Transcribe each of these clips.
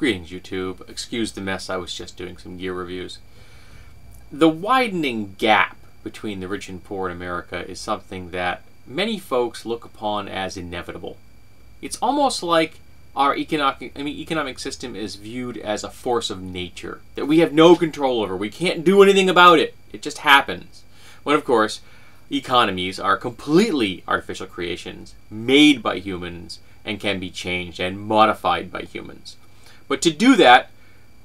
Greetings, YouTube. Excuse the mess, I was just doing some gear reviews. The widening gap between the rich and poor in America is something that many folks look upon as inevitable. It's almost like our economic system is viewed as a force of nature that we have no control over. We can't do anything about it. It just happens. When, of course, economies are completely artificial creations made by humans and can be changed and modified by humans. But to do that,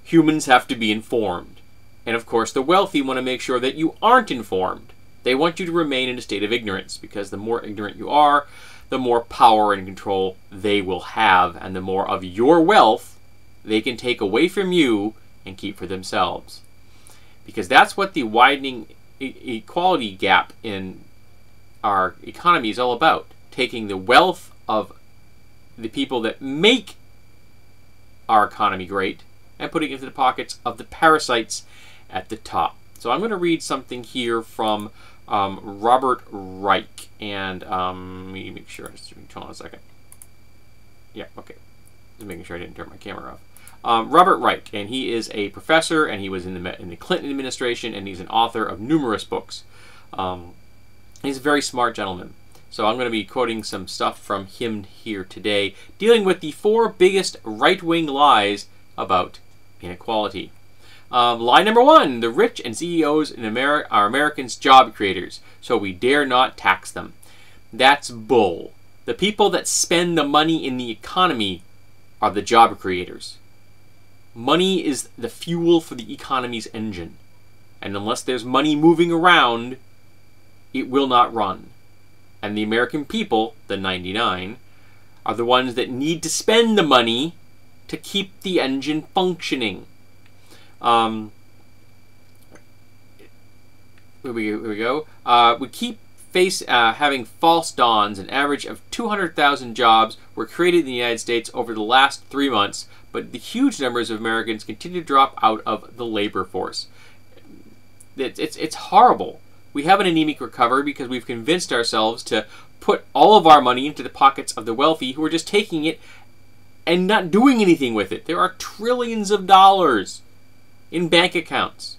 humans have to be informed. And of course, the wealthy want to make sure that you aren't informed. They want you to remain in a state of ignorance, because the more ignorant you are, the more power and control they will have, and the more of your wealth they can take away from you and keep for themselves. Because that's what the widening equality gap in our economy is all about. Taking the wealth of the people that make our economy great and putting it into the pockets of the parasites at the top. So I'm going to read something here from Robert Reich, and let me make sure. Just hold on a second. Yeah, okay. Just making sure I didn't turn my camera off. Robert Reich, and he is a professor, and he was in the Clinton administration, and he's an author of numerous books. He's a very smart gentleman. So I'm going to be quoting some stuff from him here today, dealing with the 4 biggest right-wing lies about inequality. Lie number 1, the rich and CEOs in are Americans' job creators, so we dare not tax them. That's bull. The people that spend the money in the economy are the job creators. Money is the fuel for the economy's engine. And unless there's money moving around, it will not run. And the American people, the 99, are the ones that need to spend the money to keep the engine functioning. Here we go. We keep having false dawns. An average of 200,000 jobs were created in the United States over the last 3 months, but the huge numbers of Americans continue to drop out of the labor force. It's horrible. We have an anemic recovery because we've convinced ourselves to put all of our money into the pockets of the wealthy, who are just taking it and not doing anything with it. There are trillions of dollars in bank accounts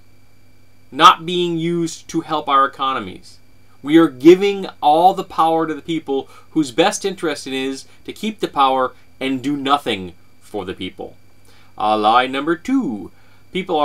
not being used to help our economies. We are giving all the power to the people whose best interest it is to keep the power and do nothing for the people. Lie number 2. People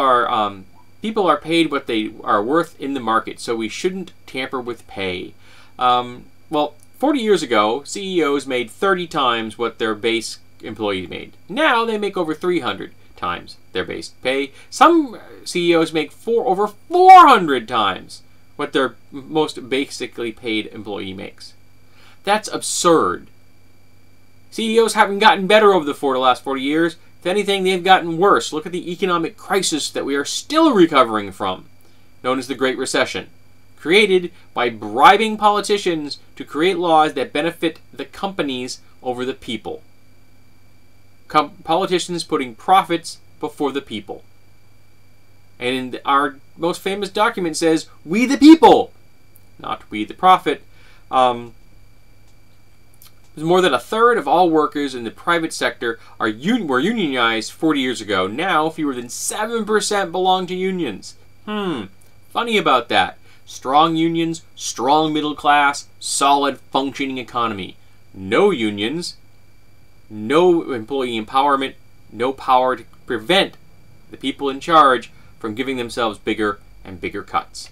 are paid what they are worth in the market, so we shouldn't tamper with pay. Well, 40 years ago, CEOs made 30 times what their base employees made. Now they make over 300 times their base pay. Some CEOs make over 400 times what their most basically paid employee makes. That's absurd. CEOs haven't gotten better over the last 40 years. If anything, they've gotten worse. Look at the economic crisis that we are still recovering from, known as the Great Recession, created by bribing politicians to create laws that benefit the companies over the people. Politicians putting profits before the people. And our most famous document says, "We the people," not "we the profit." More than a third of all workers in the private sector were unionized 40 years ago. Now, fewer than 7% belong to unions. Funny about that. Strong unions, strong middle class, solid functioning economy. No unions, no employee empowerment, no power to prevent the people in charge from giving themselves bigger and bigger cuts.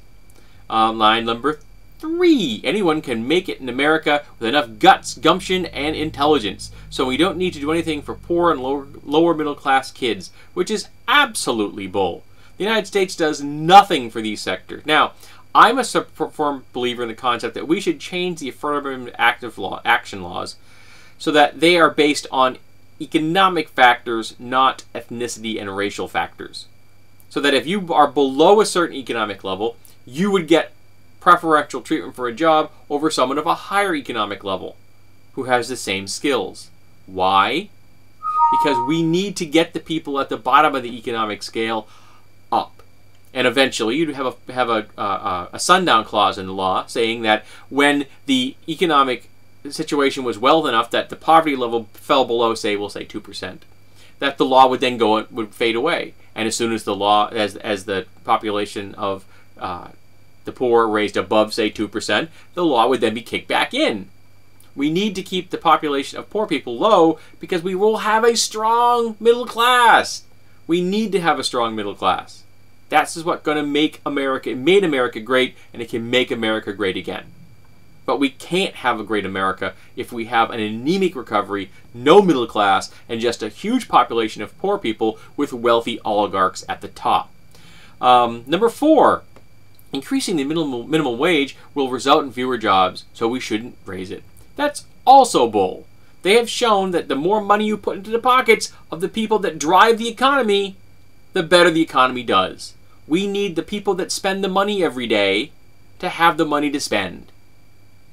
Line number 3. Anyone can make it in America with enough guts, gumption, and intelligence. So we don't need to do anything for poor and lower middle class kids, which is absolutely bull. The United States does nothing for these sectors. Now, I'm a firm believer in the concept that we should change the Affirmative Action laws so that they are based on economic factors, not ethnicity and racial factors. So that if you are below a certain economic level, you would get preferential treatment for a job over someone of a higher economic level who has the same skills. Why? Because we need to get the people at the bottom of the economic scale up. And eventually you'd have a sundown clause in the law saying that when the economic situation was well enough that the poverty level fell below, we'll say 2%, that the law would then would fade away. And as soon as the law, as the population of the poor raised above, say, 2%, the law would then be kicked back in. We need to keep the population of poor people low because we will have a strong middle class. We need to have a strong middle class. That's what's going to make America, it made America great, and it can make America great again. But we can't have a great America if we have an anemic recovery, no middle class, and just a huge population of poor people with wealthy oligarchs at the top. Number 4, increasing the minimum wage will result in fewer jobs, so we shouldn't raise it. That's also bull. They have shown that the more money you put into the pockets of the people that drive the economy, the better the economy does. We need the people that spend the money every day to have the money to spend.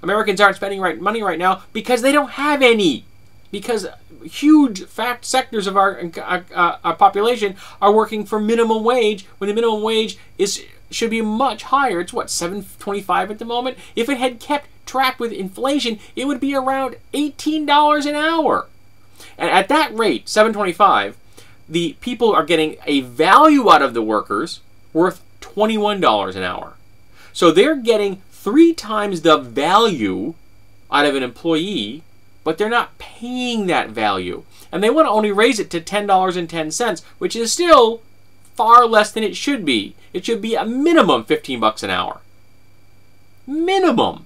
Americans aren't spending money right now because they don't have any. Because huge sectors of our population are working for minimum wage when the minimum wage should be much higher. It's what, $7.25 at the moment? If it had kept track with inflation, it would be around $18 an hour. And at that rate, $7.25, the people are getting a value out of the workers worth $21 an hour. So they're getting 3 times the value out of an employee, but they're not paying that value. And they want to only raise it to $10.10, which is still far less than it should be. It should be a minimum $15 an hour. Minimum.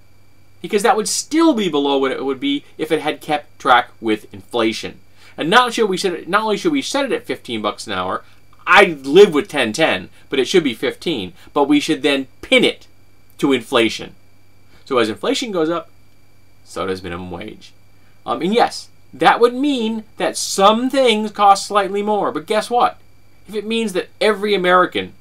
Because that would still be below what it would be if it had kept track with inflation. And not only should we set it at $15 an hour, I live with 10.10, but it should be 15. But we should then pin it to inflation. So as inflation goes up, so does minimum wage. And yes, that would mean that some things cost slightly more. But guess what? If it means that every American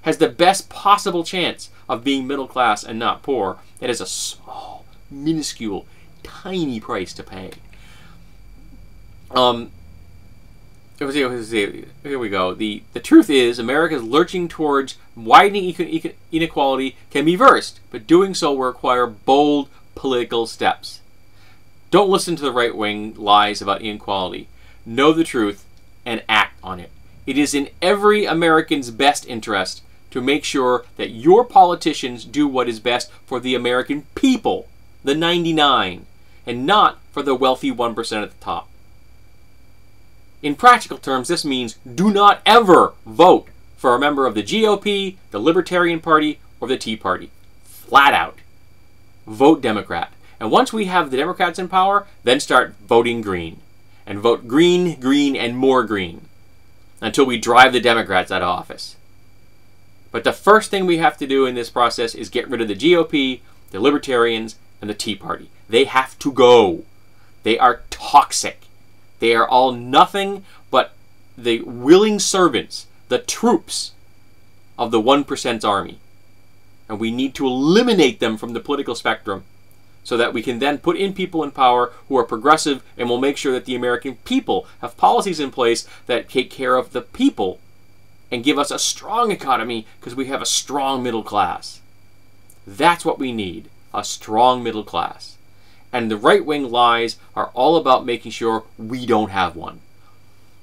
has the best possible chance of being middle class and not poor, that is a small, minuscule, tiny price to pay. Here we go. The truth is, America's lurching towards widening inequality can be reversed, but doing so will require bold political steps. Don't listen to the right-wing lies about inequality. Know the truth and act on it. It is in every American's best interest to make sure that your politicians do what is best for the American people, the 99, and not for the wealthy 1% at the top. In practical terms, this means do not ever vote for a member of the GOP, the Libertarian Party, or the Tea Party. Flat out. Vote Democrat. And once we have the Democrats in power, then start voting green. And vote green, green, and more green. Until we drive the Democrats out of office. But the first thing we have to do in this process is get rid of the GOP, the Libertarians, and the Tea Party. They have to go. They are toxic. They are all nothing but the willing servants, the troops of the 1%'s army. And we need to eliminate them from the political spectrum so that we can then put in people in power who are progressive and will make sure that the American people have policies in place that take care of the people and give us a strong economy because we have a strong middle class. That's what we need, a strong middle class. And the right-wing lies are all about making sure we don't have one.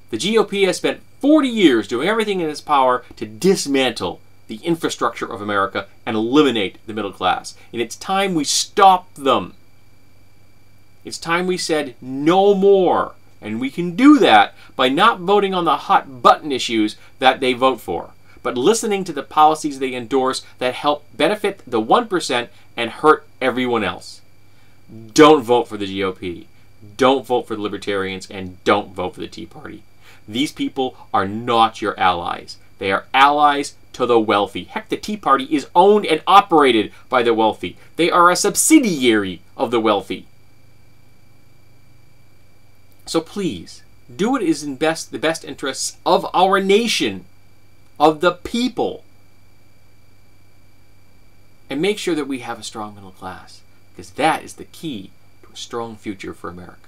The GOP has spent 40 years doing everything in its power to dismantle the infrastructure of America and eliminate the middle class. And it's time we stopped them. It's time we said no more. And we can do that by not voting on the hot button issues that they vote for, but listening to the policies they endorse that help benefit the 1% and hurt everyone else. Don't vote for the GOP. Don't vote for the Libertarians, and don't vote for the Tea Party. These people are not your allies. They are allies to the wealthy. Heck, the Tea Party is owned and operated by the wealthy. They are a subsidiary of the wealthy. So please, do what is in the best interests of our nation, of the people. And make sure that we have a strong middle class, because that is the key to a strong future for America.